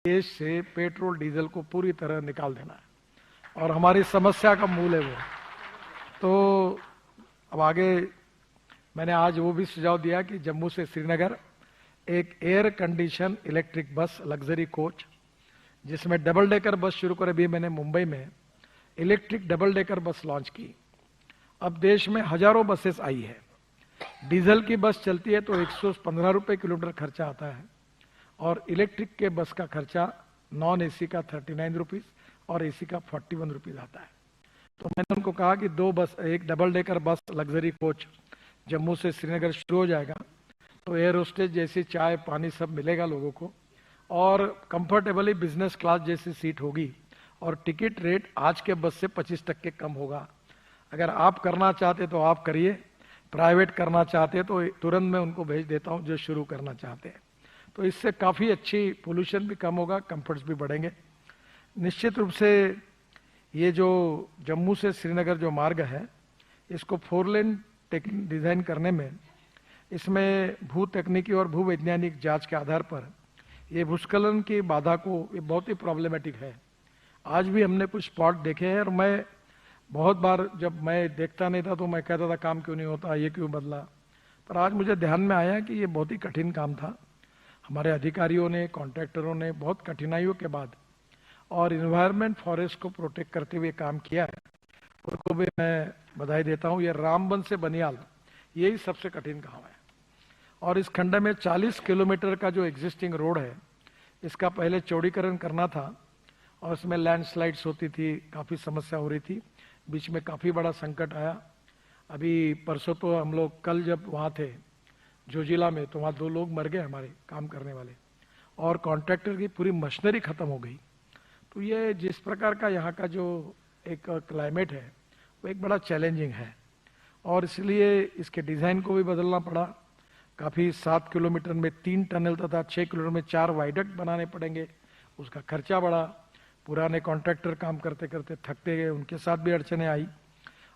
देश से petrol diesel को पूरी तरह निकाल देना है और हमारी समस्या का मूल है वो। तो अब आगे मैंने आज वो भी सुझाव दिया कि जम्मू से श्रीनगर एक air condition electric bus luxury coach, जिसमें डबल डेकर बस शुरू कर, अभी मैंने मुंबई में electric double decker bus launch की। अब देश में हजारों बसेस आई है। डीजल की बस चलती है तो 115 रुपए किलोमीटर खर्चा आता है और इलेक्ट्रिक के बस का खर्चा नॉन एसी का 39 रुपीज और एसी का 41 रुपीज आता है। तो मैंने उनको कहा कि दो बस, एक double decker bus luxury coach Jammu से श्रीनगर शुरू हो जाएगा तो एयर होस्टेज जैसी चाय पानी सब मिलेगा लोगों को और कंफर्टेबली बिजनेस क्लास जैसी सीट होगी और टिकट रेट आज के बस से 25% कम होगा। अगर आप करना चाहते तो आप करिए, प्राइवेट करना चाहते तो तुरंत मैं उनको भेज देता हूं जो शुरू करना चाहते हैं। तो इससे काफ़ी अच्छी पोल्यूशन भी कम होगा, कंफर्ट्स भी बढ़ेंगे। निश्चित रूप से ये जो जम्मू से श्रीनगर जो मार्ग है इसको 4 लेन डिज़ाइन करने में इसमें भू तकनीकी और भू वैज्ञानिक जांच के आधार पर ये भूस्खलन की बाधा को ये बहुत ही प्रॉब्लमेटिक है। आज भी हमने कुछ स्पॉट देखे हैं और मैं बहुत बार जब मैं देखता नहीं था तो मैं कहता था काम क्यों नहीं होता, ये क्यों बदला, पर आज मुझे ध्यान में आया कि ये बहुत ही कठिन काम था। हमारे अधिकारियों ने, कॉन्ट्रैक्टरों ने बहुत कठिनाइयों के बाद और इन्वायरमेंट फॉरेस्ट को प्रोटेक्ट करते हुए काम किया है, उनको भी मैं बधाई देता हूँ। ये रामबन से बनियाल यही सबसे कठिन काम है और इस खंड में 40 किलोमीटर का जो एग्जिस्टिंग रोड है इसका पहले चौड़ीकरण करना था और इसमें लैंडस्लाइड्स होती थी, काफ़ी समस्या हो रही थी, बीच में काफ़ी बड़ा संकट आया। अभी परसों तो हम लोग कल जब वहाँ थे जोजिला में तो वहाँ 2 लोग मर गए हमारे काम करने वाले और कॉन्ट्रैक्टर की पूरी मशीनरी खत्म हो गई। तो ये जिस प्रकार का यहाँ का जो एक क्लाइमेट है वो एक बड़ा चैलेंजिंग है और इसलिए इसके डिज़ाइन को भी बदलना पड़ा। काफ़ी 7 किलोमीटर में 3 टनल तथा 6 किलोमीटर में 4 वाइडक्ट बनाने पड़ेंगे, उसका खर्चा बढ़ा। पुराने कॉन्ट्रैक्टर काम करते करते थकते गए, उनके साथ भी अड़चने आई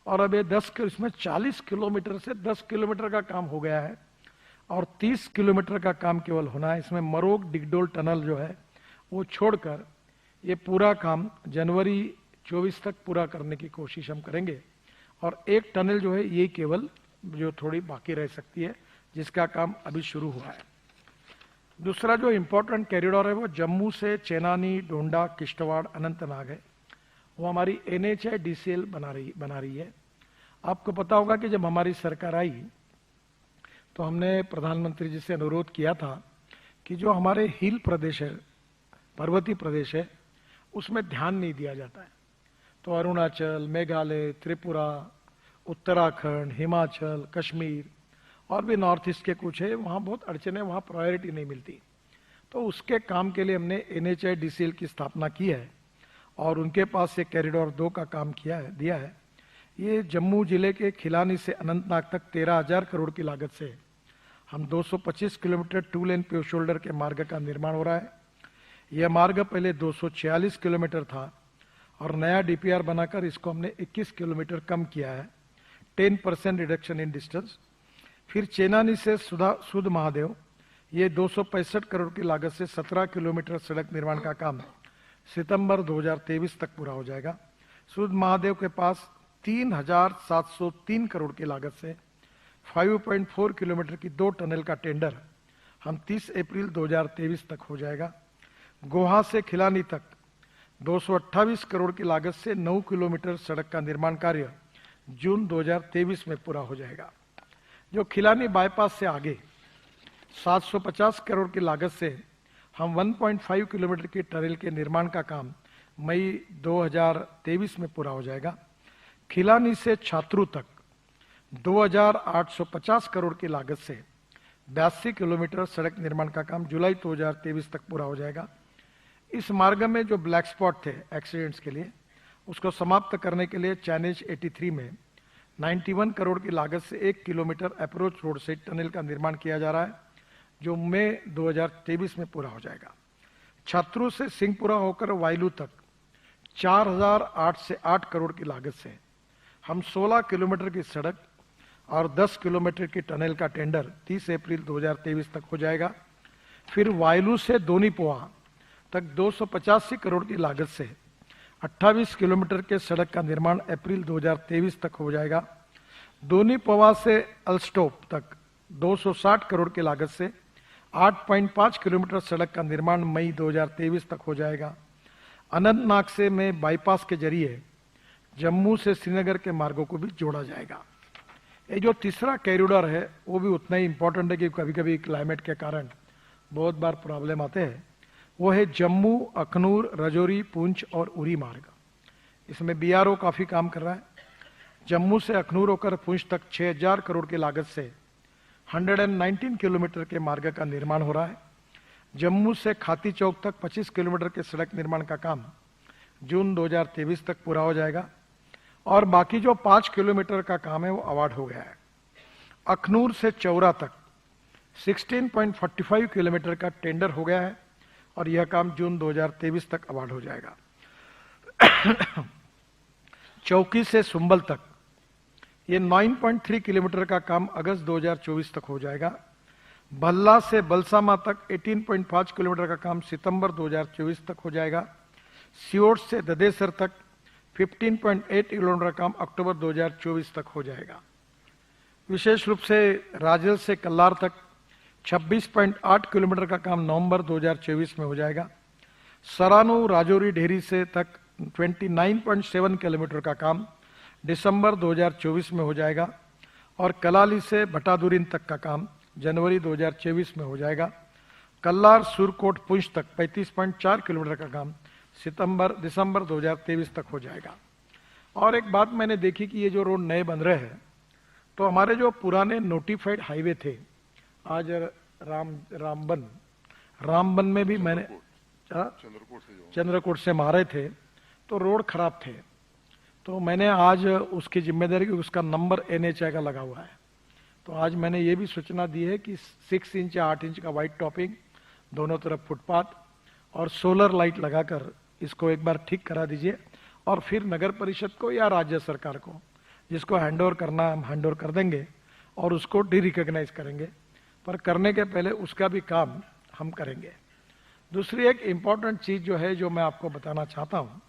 और अब ये इसमें 40 किलोमीटर से 10 किलोमीटर का काम हो गया है और 30 किलोमीटर का काम केवल होना है। इसमें मरोग डिगडोल टनल जो है वो छोड़कर ये पूरा काम जनवरी 24 तक पूरा करने की कोशिश हम करेंगे और एक टनल जो है ये केवल जो थोड़ी बाकी रह सकती है जिसका काम अभी शुरू हुआ है। दूसरा जो इम्पोर्टेंट कॉरिडोर है वो जम्मू से चेनानी, डोंडा, किश्तवाड़, अनंतनाग है, वो हमारी NHAIDCL बना रही है। आपको पता होगा कि जब हमारी सरकार आई तो हमने प्रधानमंत्री जी से अनुरोध किया था कि जो हमारे हिल प्रदेश है, पर्वतीय प्रदेश है, उसमें ध्यान नहीं दिया जाता है। तो अरुणाचल, मेघालय, त्रिपुरा, उत्तराखंड, हिमाचल, कश्मीर और भी नॉर्थ ईस्ट के कुछ है, वहाँ बहुत अड़चन है, वहाँ प्रायोरिटी नहीं मिलती। तो उसके काम के लिए हमने NHAIDCL की स्थापना की है और उनके पास से कॉरिडोर 2 का काम दिया है। ये जम्मू जिले के खिलानी से अनंतनाग तक 13,000 करोड़ की लागत से हम 225 किलोमीटर 2 लेन पे शोल्डर के मार्ग का निर्माण हो रहा है। यह मार्ग पहले 246 किलोमीटर था और नया DPR बनाकर इसको हमने 21 किलोमीटर कम किया है, 10% रिडक्शन इन डिस्टेंस। फिर चेनानी से सुध महादेव, ये 265 करोड़ की लागत से 17 किलोमीटर सड़क निर्माण का काम सितंबर 2023 तक पूरा हो जाएगा। सुध महादेव के पास 3,703 करोड़ की लागत से 5.4 किलोमीटर की 2 टनल का टेंडर हम 30 अप्रैल 2023 तक हो जाएगा। गोहा से खिलानी तक 228 करोड़ की लागत से 9 किलोमीटर सड़क का निर्माण कार्य जून 2023 में पूरा हो जाएगा। जो खिलानी बाईपास से आगे 750 करोड़ की लागत से हम 1.5 किलोमीटर की टनल के निर्माण का काम मई 2023 में पूरा हो जाएगा। खिलानी से छात्रू तक 2,850 करोड़ की लागत से 82 किलोमीटर सड़क निर्माण का काम जुलाई 2023 तक पूरा हो जाएगा। इस मार्ग में जो ब्लैक स्पॉट थे एक्सीडेंट्स के लिए, उसको समाप्त करने के लिए चैनेज 83 में 91 करोड़ की लागत से 1 किलोमीटर अप्रोच रोड से टनल का निर्माण किया जा रहा है जो मई 2023 में पूरा हो जाएगा। छात्रू से सिंहपुरा होकर वायलू तक 4,008 से 8 करोड़ की लागत से हम 16 किलोमीटर की सड़क और 10 किलोमीटर की टनल का टेंडर 30 अप्रैल 2023 तक हो जाएगा। फिर वायलू से दोनीपोआ तक 285 करोड़ की लागत से 28 किलोमीटर के सड़क का निर्माण अप्रैल 2023 तक हो जाएगा। दोनी पवा से अलस्टॉप तक 260 करोड़ की लागत से 8.5 किलोमीटर सड़क का निर्माण मई 2023 तक हो जाएगा। अनंतनाग से में बाईपास के जरिए जम्मू से श्रीनगर के मार्गों को भी जोड़ा जाएगा। ये जो तीसरा कॉरिडोर है वो भी उतना ही इंपॉर्टेंट है कि कभी कभी क्लाइमेट के कारण बहुत बार प्रॉब्लम आते हैं। वो है जम्मू, अखनूर, राजौरी, पुंछ और उरी मार्ग। इसमें बीआरओ काफी काम कर रहा है। जम्मू से अखनूर होकर पुंछ तक 6000 करोड़ की लागत से 119 किलोमीटर के मार्ग का निर्माण हो रहा है। जम्मू से खाती चौक तक 25 किलोमीटर के सड़क निर्माण का काम जून 2023 तक पूरा हो जाएगा और बाकी जो 5 किलोमीटर का काम है वो अवार्ड हो गया है। अखनूर से चौरा तक 16.45 किलोमीटर का टेंडर हो गया है और यह काम जून 2023 तक अवार्ड हो जाएगा। चौकी से सुंबल तक ये 9.3 किलोमीटर का काम अगस्त 2024 तक हो जाएगा। भल्ला से बलसामा तक 18.5 किलोमीटर का काम सितंबर 2024 तक हो जाएगा। सियोट से ददेसर तक 15.8 किलोमीटर का काम अक्टूबर 2024 तक हो जाएगा। विशेष रूप से राजल से कल्लार तक 26.8 किलोमीटर का काम नवंबर 2024 में हो जाएगा। सरानू राजौरी डेहरी से तक 29.7 किलोमीटर का काम दिसंबर 2024 में हो जाएगा और कलाली से भटादुरीन तक का काम जनवरी 2024 में हो जाएगा। कल्लार सुरकोट पुंछ तक 35.4 किलोमीटर का काम दिसंबर 2023 तक हो जाएगा। और एक बात मैंने देखी कि ये जो रोड नए बन रहे हैं तो हमारे जो पुराने नोटिफाइड हाईवे थे, आज रामबन में भी मैंने चंद्रकोट से मारे थे तो रोड खराब थे, तो मैंने आज उसकी जिम्मेदारी की उसका नंबर NHI का लगा हुआ है। तो आज मैंने ये भी सूचना दी है कि 6 इंच या 8 इंच का वाइट टॉपिंग, दोनों तरफ फुटपाथ और सोलर लाइट लगाकर इसको एक बार ठीक करा दीजिए और फिर नगर परिषद को या राज्य सरकार को जिसको हैंडओवर करना है हम हैंडओवर कर देंगे और उसको डी रिकॉग्नाइज करेंगे, पर करने के पहले उसका भी काम हम करेंगे। दूसरी एक इंपॉर्टेंट चीज जो है जो मैं आपको बताना चाहता हूं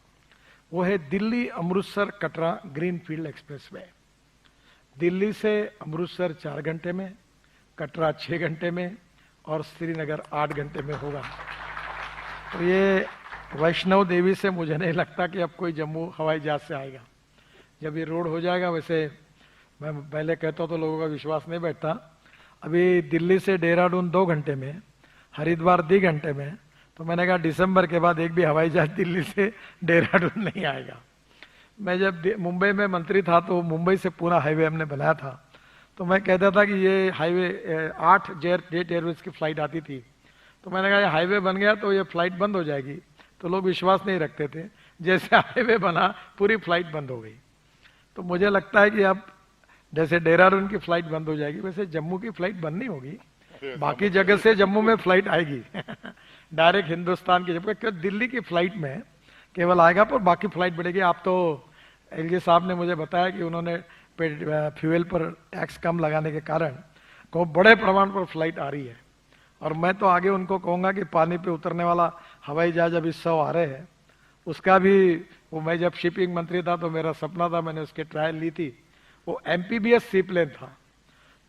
वो है दिल्ली अमृतसर कटरा ग्रीनफील्ड एक्सप्रेसवे। दिल्ली से अमृतसर 4 घंटे में, कटरा 6 घंटे में और श्रीनगर 8 घंटे में होगा। तो ये वैष्णव देवी से मुझे नहीं लगता कि अब कोई जम्मू हवाई जहाज से आएगा जब ये रोड हो जाएगा। वैसे मैं पहले कहता तो लोगों का विश्वास नहीं बैठता। अभी दिल्ली से देहरादून 2 घंटे में, हरिद्वार 2 घंटे में, तो मैंने कहा दिसंबर के बाद एक भी हवाई जहाज दिल्ली से देहरादून नहीं आएगा। मैं जब मुंबई में मंत्री था तो मुंबई से पूरा हाईवे हमने बनाया था, तो मैं कहता था कि ये हाईवे 8 जेट एयरवेज की फ्लाइट आती थी, तो मैंने कहा ये हाईवे बन गया तो ये फ्लाइट बंद हो जाएगी, तो लोग विश्वास नहीं रखते थे। जैसे हाईवे बना पूरी फ्लाइट बंद हो गई। तो मुझे लगता है कि अब जैसे देहरादून की फ्लाइट बंद हो जाएगी वैसे जम्मू की फ्लाइट बंद नहीं होगी, बाकी जगह से जम्मू में फ्लाइट आएगी डायरेक्ट हिंदुस्तान की, जबकि दिल्ली की फ्लाइट में केवल आएगा पर बाकी फ्लाइट बढ़ेगी। आप तो एलजी साहब ने मुझे बताया कि उन्होंने फ्यूल पर टैक्स कम लगाने के कारण को बड़े प्रमाण पर फ्लाइट आ रही है और मैं तो आगे उनको कहूंगा कि पानी पे उतरने वाला हवाई जहाज अभी 100 आ रहे हैं, उसका भी वो मैं जब शिपिंग मंत्री था तो मेरा सपना था, मैंने उसकी ट्रायल ली थी। वो MPBS सी प्लेन था,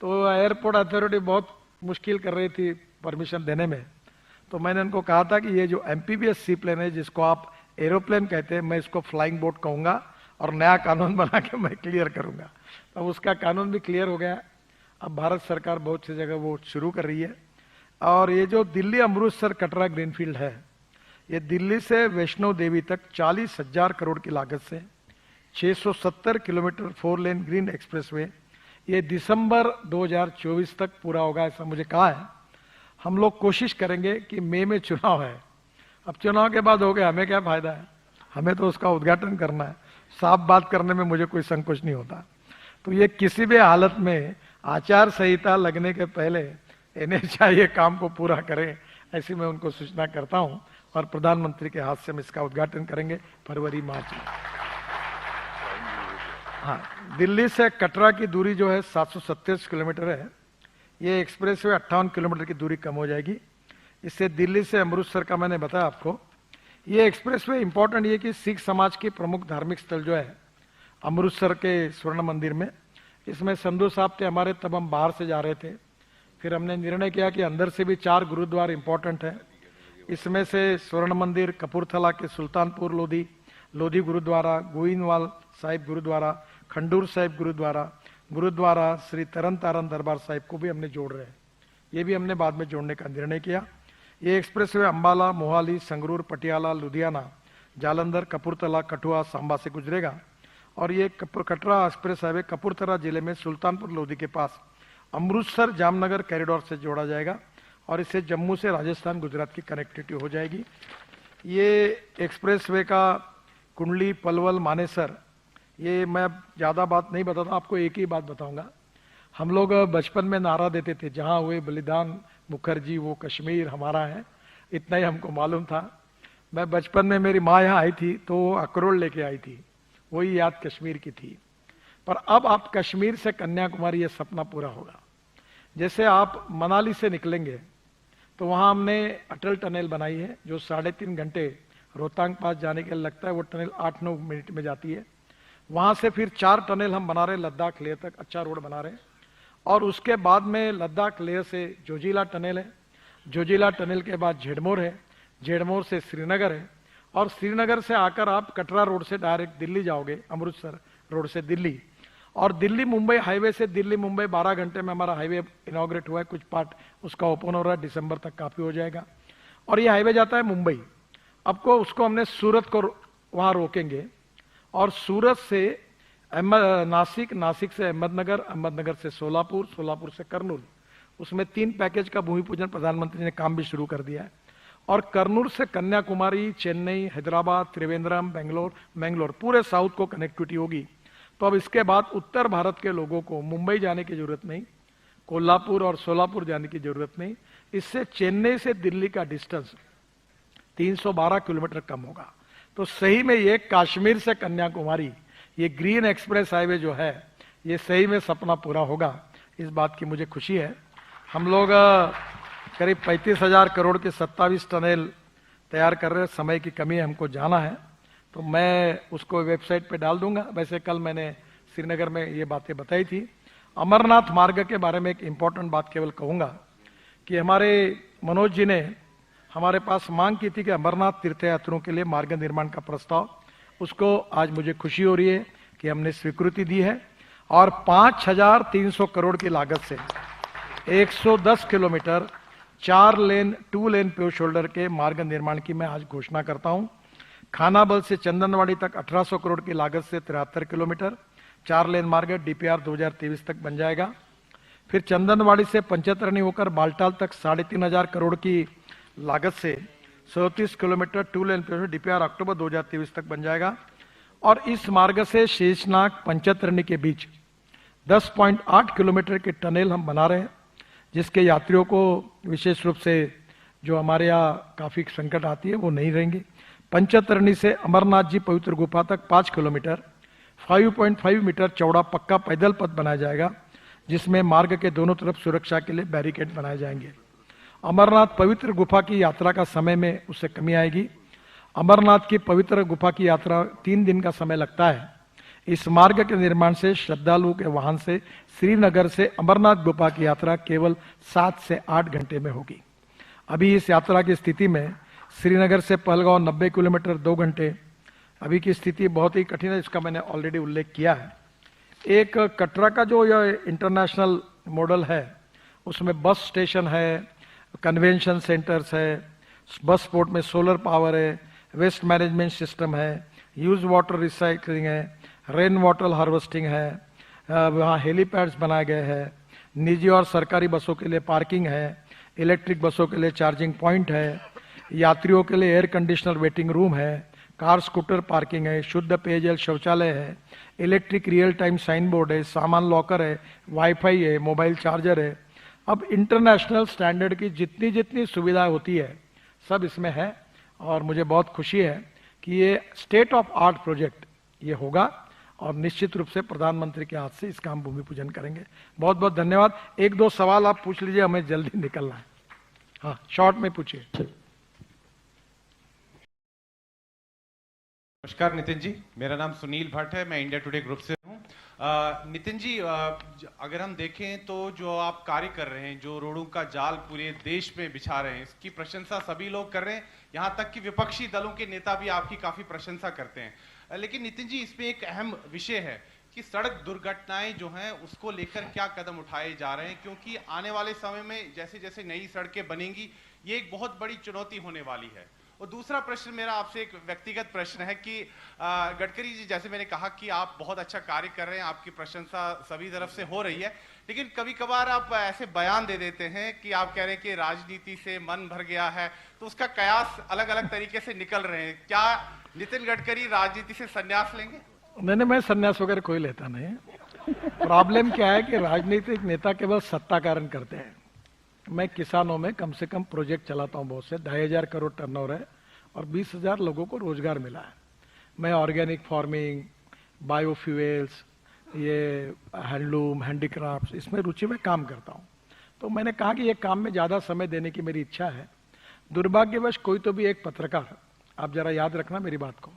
तो एयरपोर्ट अथॉरिटी बहुत मुश्किल कर रही थी परमिशन देने में, तो मैंने उनको कहा था कि ये जो MPBS सी प्लेन है जिसको आप एरोप्लेन कहते हैं, मैं इसको फ्लाइंग बोट कहूंगा और नया कानून बना के मैं क्लियर करूंगा। तो उसका कानून भी क्लियर हो गया। अब भारत सरकार बहुत सी जगह वो शुरू कर रही है। और ये जो दिल्ली अमृतसर कटरा ग्रीनफील्ड है, ये दिल्ली से वैष्णो देवी तक 40,000 करोड़ की लागत से 670 किलोमीटर 4 लेन ग्रीन एक्सप्रेसवे ये दिसंबर 2024 तक पूरा होगा, ऐसा मुझे कहा है। हम लोग कोशिश करेंगे कि मई में चुनाव है, अब चुनाव के बाद हो गया हमें क्या फायदा है, हमें तो उसका उद्घाटन करना है। साफ बात करने में मुझे कोई संकोच नहीं होता। तो ये किसी भी हालत में आचार संहिता लगने के पहले NHI ये काम को पूरा करें, ऐसी मैं उनको सूचना करता हूं और प्रधानमंत्री के हाथ से हम इसका उद्घाटन करेंगे फरवरी मार्च में। हाँ, दिल्ली से कटरा की दूरी जो है 737 किलोमीटर है। ये एक्सप्रेसवे 58 किलोमीटर की दूरी कम हो जाएगी। इससे दिल्ली से अमृतसर का मैंने बताया आपको। ये एक्सप्रेसवे इंपॉर्टेंट ये कि सिख समाज की प्रमुख धार्मिक स्थल जो है अमृतसर के स्वर्ण मंदिर में, इसमें संधू साहब थे हमारे, तब हम बाहर से जा रहे थे। फिर हमने निर्णय किया कि अंदर से भी 4 गुरुद्वार इंपॉर्टेंट है। इसमें से स्वर्ण मंदिर, कपूरथला के सुल्तानपुर लोधी लोधी गुरुद्वारा, गोइंदवाल साहिब गुरुद्वारा, खंडूर साहिब गुरुद्वारा, गुरुद्वारा श्री तरन तारण दरबार साहिब को भी हमने जोड़ रहे हैं। ये भी हमने बाद में जोड़ने का निर्णय किया। ये एक्सप्रेसवे अंबाला, मोहाली, संगरूर, पटियाला, लुधियाना, जालंधर, कपूरथला, कठुआ, सांबा से गुजरेगा। और ये कटरा एक्सप्रेस हाईवे कपूरथला जिले में सुल्तानपुर लोधी के पास अमृतसर जामनगर कॉरिडोर से जोड़ा जाएगा और इससे जम्मू से राजस्थान, गुजरात की कनेक्टिविटी हो जाएगी। ये एक्सप्रेसवे का कुंडली, पलवल, मानेसर, ये मैं ज़्यादा बात नहीं बताता, आपको एक ही बात बताऊंगा। हम लोग बचपन में नारा देते थे, जहाँ हुए बलिदान मुखर्जी वो कश्मीर हमारा है, इतना ही हमको मालूम था। मैं बचपन में, मेरी माँ यहाँ आई थी तो वो अखरोट लेके आई थी, वही याद कश्मीर की थी। पर अब आप कश्मीर से कन्याकुमारी, ये सपना पूरा होगा। जैसे आप मनाली से निकलेंगे तो वहाँ हमने अटल टनल बनाई है, जो 3.5 घंटे रोहतांग पास जाने के लिए लगता है, वो टनल 8-9 मिनट में जाती है। वहाँ से फिर 4 टनल हम बना रहे लद्दाख लेह तक, अच्छा रोड बना रहे। और उसके बाद में लद्दाख लेह से जोजिला टनल है, जोजिला टनल के बाद झेडमोर है, झेडमोर से श्रीनगर है, और श्रीनगर से आकर आप कटरा रोड से डायरेक्ट दिल्ली जाओगे, अमृतसर रोड से दिल्ली। और दिल्ली मुंबई हाईवे से दिल्ली मुंबई 12 घंटे में हमारा हाईवे इनॉग्रेट हुआ है, कुछ पार्ट उसका ओपन हो रहा है, दिसंबर तक काफी हो जाएगा। और ये हाईवे जाता है मुंबई। आपको उसको हमने सूरत को वहां रोकेंगे, और सूरत से नासिक, नासिक से अहमदनगर, अहमदनगर से सोलापुर, सोलापुर से कर्नूल। उसमें 3 पैकेज का भूमि पूजन प्रधानमंत्री ने काम भी शुरू कर दिया है। और कर्नूल से कन्याकुमारी, चेन्नई, हैदराबाद, त्रिवेंद्रम, बेंगलोर पूरे साउथ को कनेक्टिविटी होगी। तो अब इसके बाद उत्तर भारत के लोगों को मुंबई जाने की जरूरत नहीं, कोल्हापुर और सोलापुर जाने की जरूरत नहीं। इससे चेन्नई से दिल्ली का डिस्टेंस 312 किलोमीटर कम होगा। तो सही में ये कश्मीर से कन्याकुमारी, ये ग्रीन एक्सप्रेस हाईवे जो है, ये सही में सपना पूरा होगा, इस बात की मुझे खुशी है। हम लोग करीब 35,000 करोड़ के 27 टनल तैयार कर रहे हैं। समय की कमी है, हमको जाना है, तो मैं उसको वेबसाइट पे डाल दूंगा। वैसे कल मैंने श्रीनगर में ये बातें बताई थी। अमरनाथ मार्ग के बारे में एक इंपॉर्टेंट बात केवल कहूंगा कि हमारे मनोज जी ने हमारे पास मांग की थी कि अमरनाथ तीर्थयात्रियों के लिए मार्ग निर्माण का प्रस्ताव, उसको आज मुझे खुशी हो रही है कि हमने स्वीकृति दी है। और 5,300 करोड़ की लागत से 110 किलोमीटर 4 लेन 2 लेन पेव शोल्डर के मार्ग निर्माण की मैं आज घोषणा करता हूं। खानाबल से चंदनवाड़ी तक 1800 करोड़ की लागत से 73 किलोमीटर 4 लेन मार्ग डीपीआर 2023 तक बन जाएगा। फिर चंदनवाड़ी से पंचतरणी होकर बालटाल तक 3,500 करोड़ की लागत से 37 किलोमीटर 2 लेन पेव डीपीआर अक्टूबर 2023 तक बन जाएगा। और इस मार्ग से शेषनाग पंचतरणी के बीच 10.8 किलोमीटर के टनल हम बना रहे हैं, जिसके यात्रियों को विशेष रूप से जो हमारे यहाँ काफी संकट आती है वो नहीं रहेंगे। पंचतरणी से अमरनाथ जी पवित्र गुफा तक 5 किलोमीटर 5.5 मीटर चौड़ा पक्का पैदल पथ बनाया जाएगा, जिसमें मार्ग के दोनों तरफ सुरक्षा के लिए बैरिकेड बनाए जाएंगे। अमरनाथ पवित्र गुफा की यात्रा का समय में उससे कमी आएगी। अमरनाथ की पवित्र गुफा की यात्रा 3 दिन का समय लगता है। इस मार्ग के निर्माण से श्रद्धालुओं के वाहन से श्रीनगर से अमरनाथ गुफा की यात्रा केवल 7 से 8 घंटे में होगी। अभी इस यात्रा की स्थिति में श्रीनगर से पहलगांव 90 किलोमीटर 2 घंटे, अभी की स्थिति बहुत ही कठिन है, इसका मैंने ऑलरेडी उल्लेख किया है। एक कटरा का जो यह इंटरनेशनल मॉडल है, उसमें बस स्टेशन है, कन्वेंशन सेंटर्स है, बस पोर्ट में सोलर पावर है, वेस्ट मैनेजमेंट सिस्टम है, यूज वाटर रिसाइकलिंग है, रेन वाटर हार्वेस्टिंग है, वहाँ हेलीपैड्स बनाए गए हैं, निजी और सरकारी बसों के लिए पार्किंग है, इलेक्ट्रिक बसों के लिए चार्जिंग पॉइंट है, यात्रियों के लिए एयर कंडीशनर वेटिंग रूम है, कार स्कूटर पार्किंग है, शुद्ध पेयजल शौचालय है, electric real time sign board है, सामान लॉकर है, वाईफाई है, मोबाइल चार्जर है। अब इंटरनेशनल स्टैंडर्ड की जितनी जितनी सुविधाएं होती है सब इसमें है, और मुझे बहुत खुशी है कि ये स्टेट ऑफ आर्ट प्रोजेक्ट ये होगा, और निश्चित रूप से प्रधानमंत्री के हाथ से इसका हम भूमि पूजन करेंगे। बहुत बहुत धन्यवाद। 1-2 सवाल आप पूछ लीजिए, हमें जल्दी निकलना है। हाँ, शॉर्ट में पूछिए। नमस्कार नितिन जी, मेरा नाम सुनील भट्ट है, मैं इंडिया टुडे ग्रुप से हूँ। नितिन जी, अगर हम देखें तो जो आप कार्य कर रहे हैं, जो रोडों का जाल पूरे देश में बिछा रहे हैं, इसकी प्रशंसा सभी लोग कर रहे हैं, यहाँ तक कि विपक्षी दलों के नेता भी आपकी काफी प्रशंसा करते हैं। लेकिन नितिन जी, इसमें एक अहम विषय है कि सड़क दुर्घटनाएं जो हैं उसको लेकर क्या कदम उठाए जा रहे हैं, क्योंकि आने वाले समय में जैसे जैसे नई सड़कें बनेंगी ये एक बहुत बड़ी चुनौती होने वाली है। और दूसरा प्रश्न मेरा आपसे एक व्यक्तिगत प्रश्न है कि गडकरी जी, जैसे मैंने कहा कि आप बहुत अच्छा कार्य कर रहे हैं, आपकी प्रशंसा सभी तरफ से हो रही है, लेकिन कभी कभार आप ऐसे बयान दे देते हैं कि आप कह रहे हैं कि राजनीति से मन भर गया है, तो उसका कयास अलग अलग तरीके से निकल रहे हैं। क्या नितिन गडकरी राजनीति से संन्यास लेंगे? नहीं, मैं संन्यास वगैरह कोई लेता नहीं। प्रॉब्लम क्या है कि राजनीतिक नेता केवल सत्ता कारण करते हैं। मैं किसानों में कम से कम प्रोजेक्ट चलाता हूं, बहुत से 2,500 करोड़ टर्नओवर है और 20,000 लोगों को रोजगार मिला है। मैं ऑर्गेनिक फार्मिंग, बायोफ्यूल्स, ये हैंडलूम, हैंडीक्राफ्ट, इसमें रुचि में काम करता हूं। तो मैंने कहा कि ये काम में ज्यादा समय देने की मेरी इच्छा है। दुर्भाग्यवश कोई तो भी एक पत्रकार, आप जरा याद रखना मेरी बात को,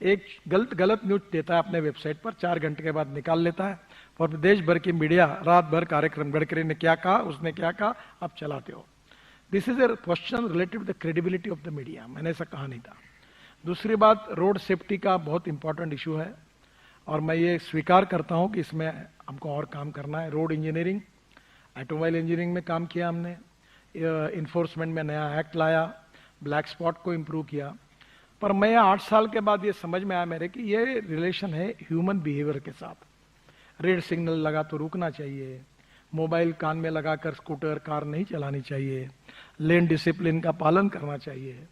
एक गलत न्यूज देता है अपने वेबसाइट पर, 4 घंटे के बाद निकाल लेता है और देश भर की मीडिया रात भर कार्यक्रम, गडकरी ने क्या कहा, उसने क्या कहा, आप चलाते हो। This is a question related to the credibility of the media. मैंने ऐसा कहा नहीं था। दूसरी बात, रोड सेफ्टी का बहुत इंपॉर्टेंट इशू है और मैं ये स्वीकार करता हूं कि इसमें हमको और काम करना है। रोड इंजीनियरिंग, ऑटोमोबाइल इंजीनियरिंग में काम किया हमने, इन्फोर्समेंट में नया एक्ट लाया, ब्लैक स्पॉट को इम्प्रूव किया। पर मैं 8 साल के बाद ये समझ में आया मेरे कि ये रिलेशन है ह्यूमन बिहेवियर के साथ। रेड सिग्नल लगा तो रुकना चाहिए, मोबाइल कान में लगाकर स्कूटर कार नहीं चलानी चाहिए, लेन डिसिप्लिन का पालन करना चाहिए।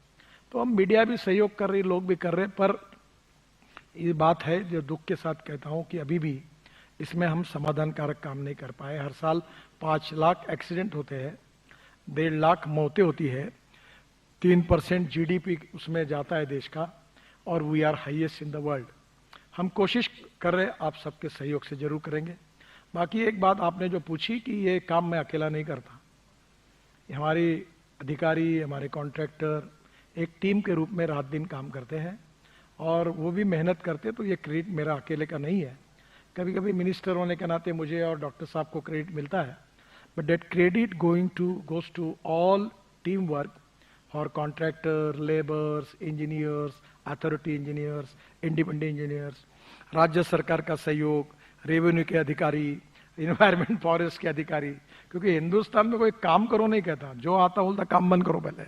तो हम मीडिया भी सहयोग कर रही, लोग भी कर रहे, पर ये बात है जो दुख के साथ कहता हूं कि अभी भी इसमें हम समाधानकारक काम नहीं कर पाए। हर साल 5 लाख एक्सीडेंट होते हैं, 1.5 लाख मौतें होती है, 3% जीडीपी उसमें जाता है देश का, और we are highest in the world. हम कोशिश कर रहे, आप सबके सहयोग से जरूर करेंगे। बाकी एक बात आपने जो पूछी कि ये काम मैं अकेला नहीं करता, हमारी अधिकारी, हमारे कॉन्ट्रैक्टर एक टीम के रूप में रात दिन काम करते हैं और वो भी मेहनत करते, तो ये क्रेडिट मेरा अकेले का नहीं है। कभी कभी मिनिस्टर होने के नाते मुझे और डॉक्टर साहब को क्रेडिट मिलता है, but that credit goes to all team work और contractor, labours, engineers, authority engineers, independent engineers, राज्य सरकार का सहयोग, रेवेन्यू के अधिकारी, इन्वायरमेंट फॉरेस्ट के अधिकारी, क्योंकि हिंदुस्तान में कोई काम करो नहीं कहता, जो आता बोलता काम बंद करो पहले।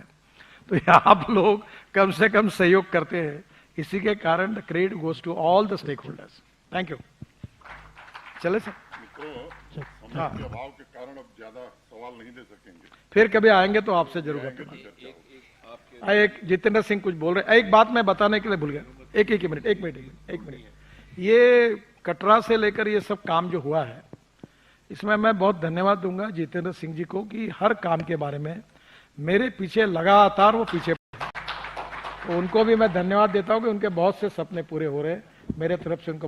तो ये आप लोग कम से कम सहयोग करते हैं, इसी के कारण the credit goes to all the stakeholders. Thank you. चले सर, हाँ, के अभाव के कारण अब ज्यादा सवाल नहीं दे सकेंगे, फिर कभी आएंगे तो आपसे जरूर करेंगे। एक जितेंद्र सिंह कुछ बोल रहे, एक बात मैं बताने के लिए भूल गया, एक मिनट। ये कटरा से लेकर ये सब काम जो हुआ है, इसमें मैं बहुत धन्यवाद दूंगा जितेंद्र सिंह जी को कि हर काम के बारे में मेरे पीछे लगातार वो पीछे, तो उनको भी मैं धन्यवाद देता हूं कि उनके बहुत से सपने पूरे हो रहे हैं। मेरे तरफ से उनको